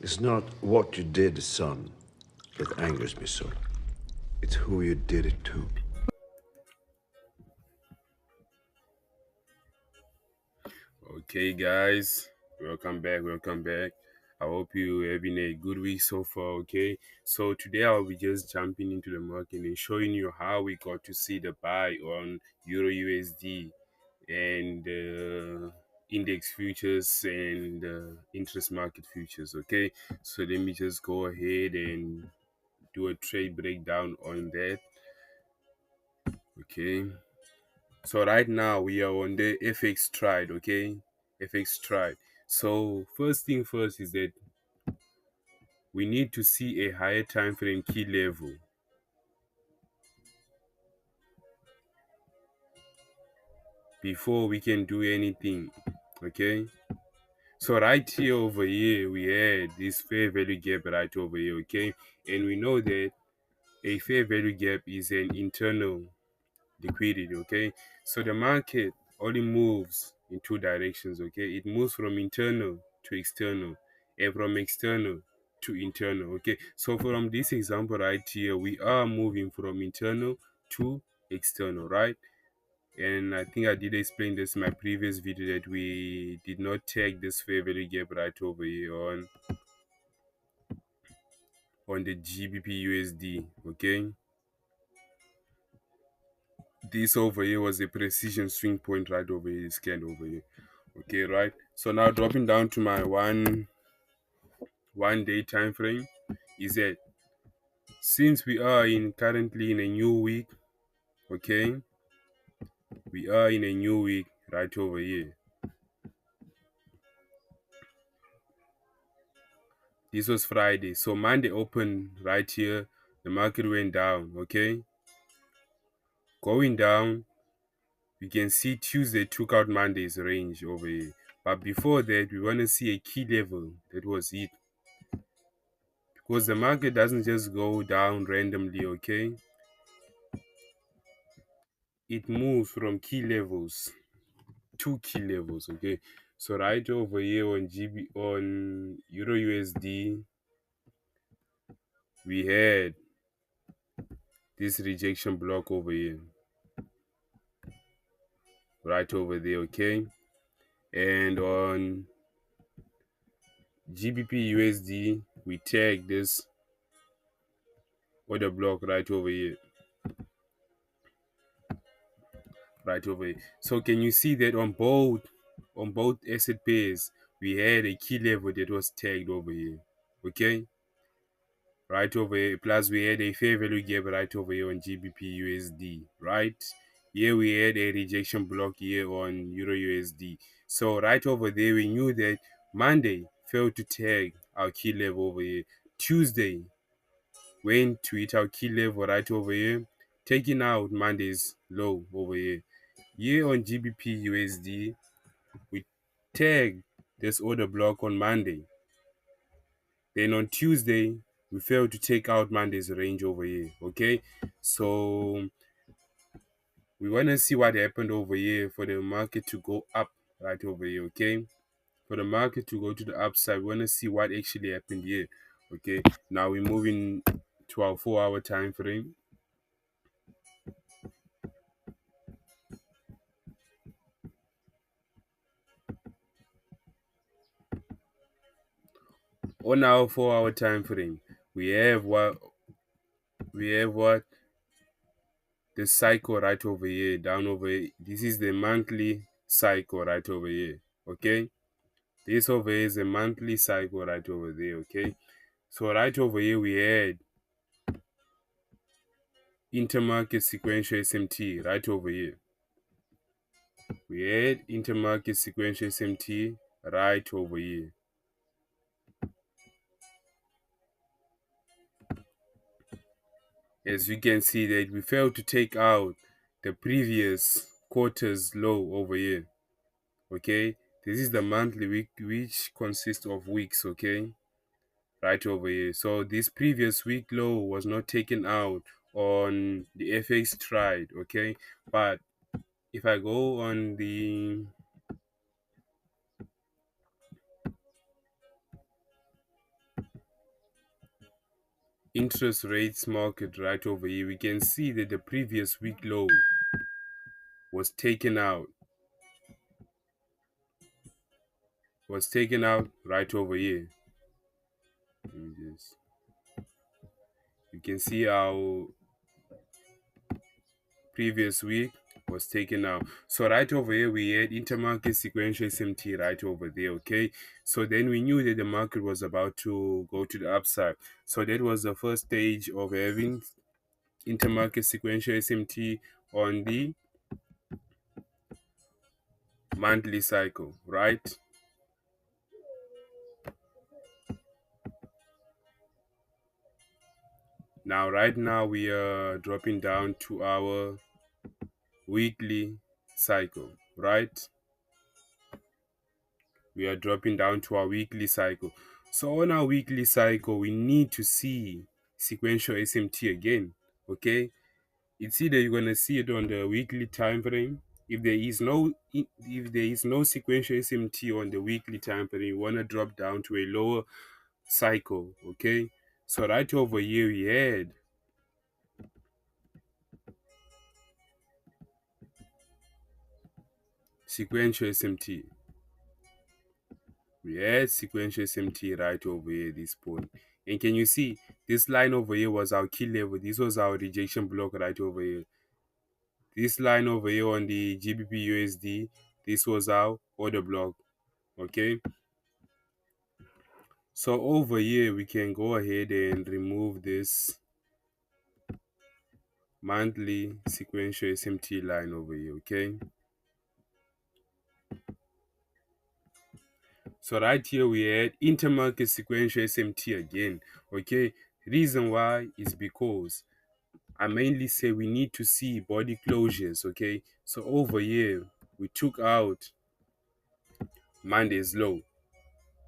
It's not what you did, son, that angers me so. It's who you did it to. Okay, guys, welcome back. Welcome back. I hope you having a good week so far. Okay, so today I'll be just jumping into the market and showing you how we got to see the buy on Euro USD and index futures and interest market futures. Okay, so let me just go ahead and do a trade breakdown on that. Okay, so right now we are on the FX trade. Okay, FX trade. So first thing first is that we need to see a higher time frame key level before we can do anything. Okay, so right here over here we had this fair value gap right over here. Okay, and we know that a fair value gap is an internal liquidity. Okay, so the market only moves in two directions. Okay, it moves from internal to external and from external to internal. Okay, so from this example right here we are moving from internal to external, right? And I think I did explain this in my previous video that we did not take this fair value gap right over here on the GBP USD. Okay, this over here was a precision swing point right over here, scanned over here. Okay, right, so now dropping down to my one day time frame is that since we are in currently in a new week. Okay, we are in a new week right over here. This was Friday, so Monday opened right here, the market went down. Okay, going down, we can see Tuesday took out Monday's range over here, but before that we want to see a key level that was hit, because the market doesn't just go down randomly. Okay, it moves from key levels, two key levels. Okay, so right over here on GB on Euro USD we had this rejection block over here, right over there. Okay, and on GBP USD we take this order block right over here, right over here. So can you see that on both asset pairs we had a key level that was tagged over here? Okay, right over here, plus we had a fair value gap right over here on GBP USD, right? Here we had a rejection block here on Euro USD. So right over there we knew that Monday failed to tag our key level over here. Tuesday went to hit our key level right over here, taking out Monday's low over here. Here on GBP USD, we tagged this order block on Monday. Then on Tuesday, we failed to take out Monday's range over here. Okay, so we want to see what happened over here for the market to go up right over here. Okay, for the market to go to the upside, we want to see what actually happened here. Okay, now we're moving to our 4-hour time frame. On our 4-hour time frame, we have what the cycle right over here, down over here. This is the monthly cycle right over here. Okay, this over here is a monthly cycle right over there. Okay, so right over here we had intermarket sequential SMT right over here. We had intermarket sequential SMT right over here. As you can see that we failed to take out the previous quarter's low over here. Okay, this is the monthly week, which consists of weeks. Okay, right over here. So this previous week low was not taken out on the FX trade. Okay, but if I go on interest rates market right over here, we can see that the previous week low was taken out right over here. You can see our previous week was taken out. So right over here we had intermarket sequential SMT right over there. Okay, so then we knew that the market was about to go to the upside. So that was the first stage of having intermarket sequential SMT on the monthly cycle, right? Now right now we are dropping down to our weekly cycle, right? We are dropping down to our weekly cycle. So on our weekly cycle, we need to see sequential SMT again. Okay, it's either you're gonna see it on the weekly time frame. If there is no sequential SMT on the weekly time frame, you wanna drop down to a lower cycle. Okay, so right over here we had sequential SMT. We had sequential SMT right over here, this point. And can you see this line over here was our key level? This was our rejection block right over here. This line over here on the GBP USD, this was our order block. Okay. So over here, we can go ahead and remove this monthly sequential SMT line over here. Okay. So right here we had intermarket sequential SMT again. Okay. Reason why is because I mainly say we need to see body closures. Okay. So over here we took out Monday's low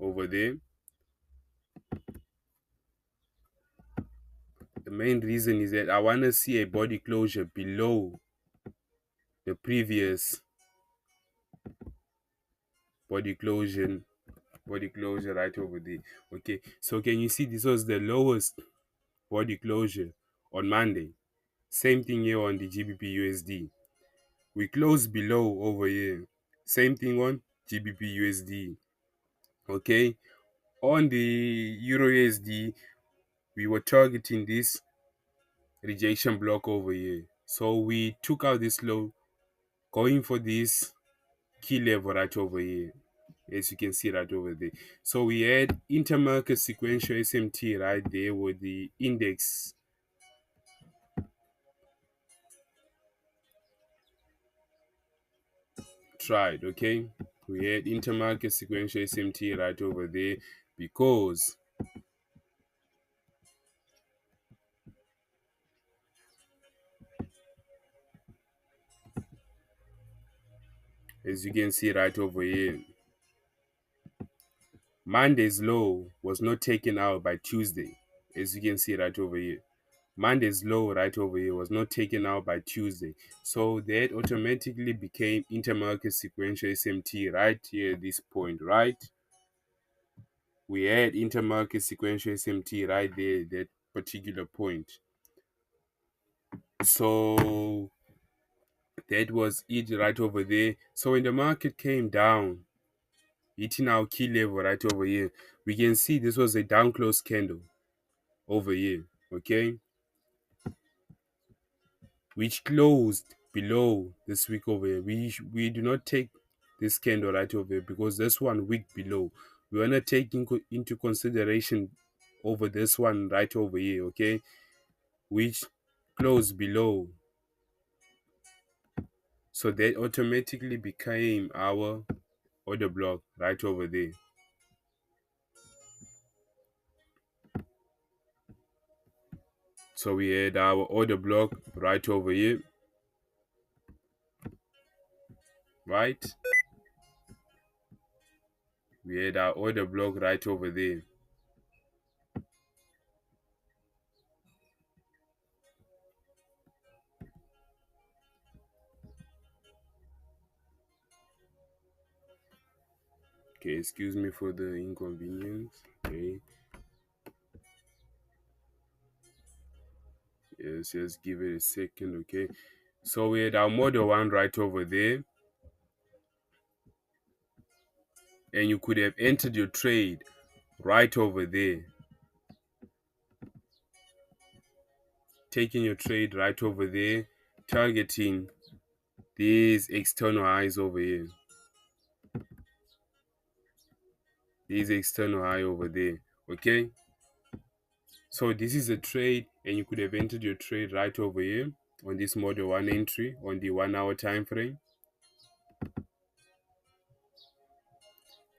over there. The main reason is that I want to see a body closure below the previous body closure right over there. Okay, so can you see this was the lowest body closure on Monday? Same thing here on the GBP USD. We closed below over here. Same thing on GBP USD. Okay, on the EURUSD, we were targeting this rejection block over here. So we took out this low, going for this key level right over here, as you can see right over there. So we had intermarket sequential SMT right there with the index tried. Okay, we had intermarket sequential SMT right over there because as you can see right over here, Monday's low was not taken out by Tuesday. As you can see right over here, Monday's low right over here was not taken out by Tuesday. So that automatically became intermarket sequential SMT right here at this point, right? We had intermarket sequential SMT right there at that particular point. So that was it right over there. So when the market came down, hitting our key level right over here, we can see this was a down close candle over here, okay, which closed below this week over here. We do not take this candle right over here because this one week below. We want to take into consideration over this one right over here, okay, which closed below. So that automatically became our order block right over there. So we had our order block right over here, right? We had our order block right over there. Okay, excuse me for the inconvenience. Okay. Let's just give it a second, okay? So we had our model 1 right over there, and you could have entered your trade right over there, taking your trade right over there, targeting these external highs over here, these external high over there, okay? So this is a trade, and you could have entered your trade right over here on this model 1 entry on the 1 hour time frame,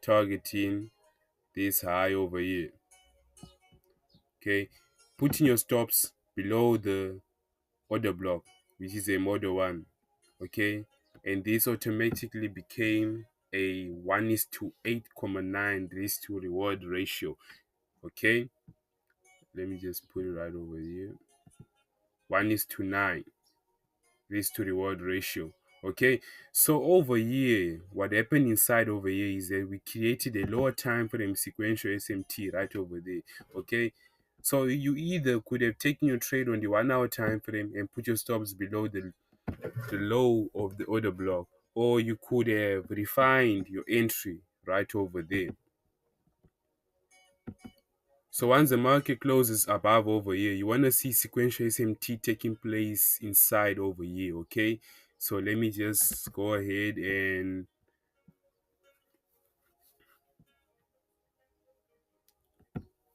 targeting this high over here, okay? Putting your stops below the order block, which is a model 1, okay? And this automatically became a 1:8.9 risk to reward ratio, okay? Let me just put it right over here. 1:9 risk to reward ratio, okay? So over here, what happened inside over here is that we created a lower time frame sequential SMT right over there, okay? So you either could have taken your trade on the 1 hour time frame and put your stops below the low of the order block, or you could have refined your entry right over there. So once the market closes above over here, you want to see sequential SMT taking place inside over here, okay? So let me just go ahead and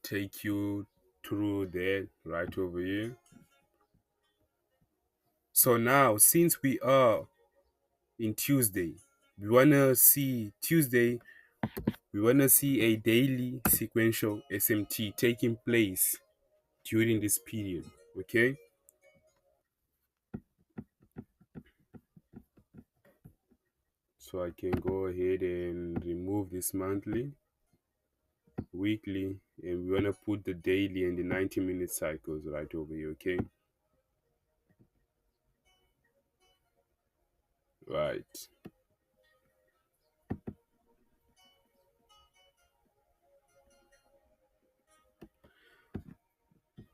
take you through that right over here. So now, since we are in Tuesday, we want to see Tuesday, we want to see a daily sequential SMT taking place during this period, okay? So I can go ahead and remove this monthly, weekly, and we want to put the daily and the 90-minute cycles right over here, okay? Right.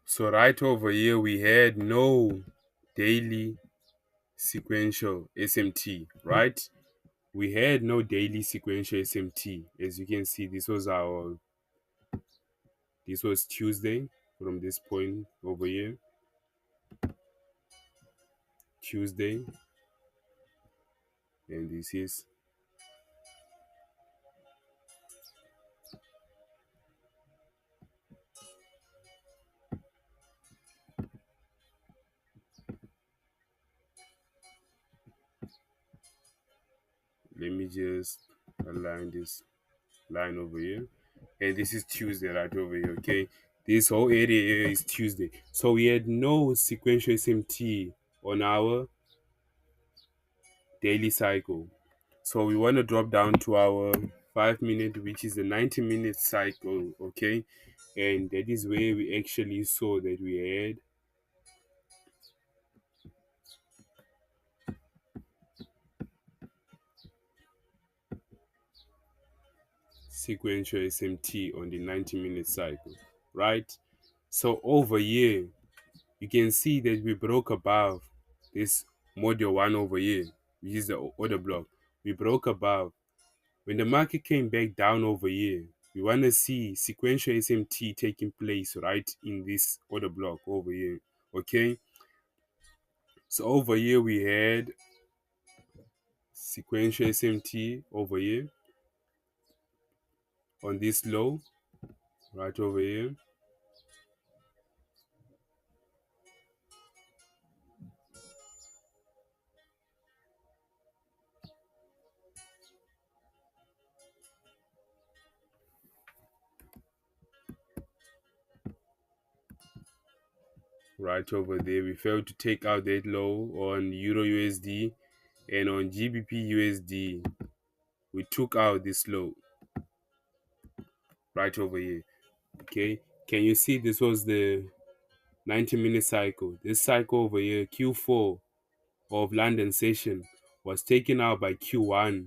So right over here, we had no daily sequential SMT, right? We had no daily sequential SMT. As you can see, this was Tuesday from this point over here. Tuesday, and this is let me just align this line over here, and this is Tuesday right over here, okay? This whole area here is Tuesday, so we had no sequential SMT on our daily cycle. So we want to drop down to our 5-minute, which is the 90-minute cycle, okay? And that is where we actually saw that we had sequential SMT on the 90-minute cycle, right? So over here, you can see that we broke above this module 1 over here, which is the order block. We broke above. When the market came back down over here, we want to see sequential SMT taking place right in this order block over here, okay? So over here we had sequential SMT over here on this low right over here. Right over there, we failed to take out that low on EURUSD, and on GBP USD we took out this low right over here, okay? Can you see this was the 90-minute cycle? This cycle over here, Q4 of London session, was taken out by Q1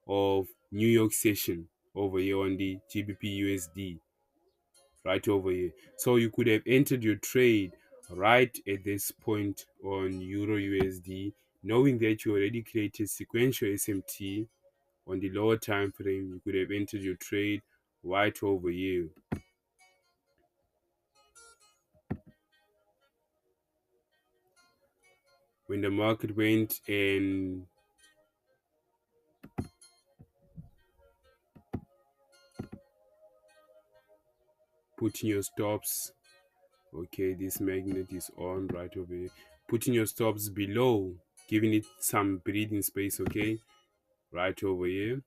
of New York session over here on the GBP USD right over here. So you could have entered your trade right at this point on Euro USD, knowing that you already created sequential SMT on the lower time frame, you could have entered your trade right over here. When the market went and putting your stops, okay, this magnet is on right over here, putting your stops below, giving it some breathing space, okay, right over here.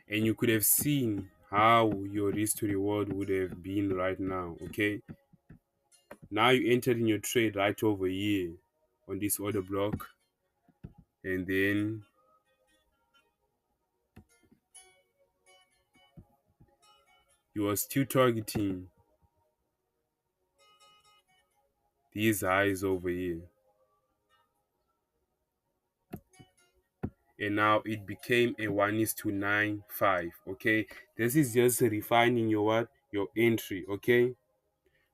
And you could have seen how your risk to reward would have been right now, okay. Now you entered in your trade right over here on this order block, and then you are still targeting these highs over here. And now it became a 1:9.5, okay. This is just refining your what, your entry, okay.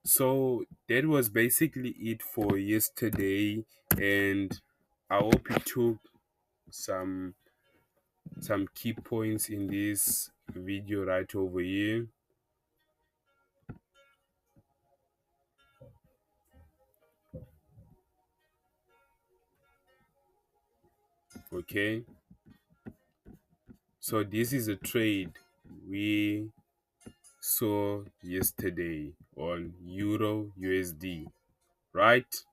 So that was basically it for yesterday, and I hope you took some key points in this video right over here. Okay, so this is a trade we saw yesterday on Euro USD, right?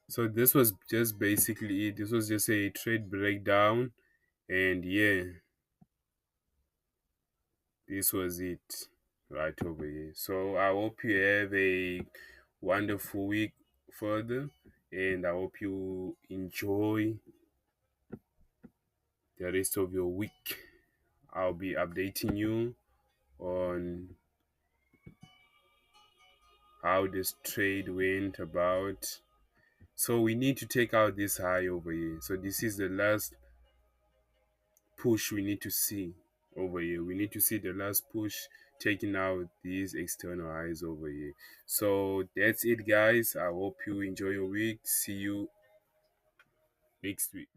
So this was just basically it. This was just a trade breakdown, and yeah, this was it right over here. So I hope you have a wonderful week further, and I hope you enjoy the rest of your week. I'll be updating you on how this trade went about. So we need to take out this high over here. So this is the last push we need to see over here. We need to see the last push taking out these external highs over here. So that's it, guys. I hope you enjoy your week. See you next week.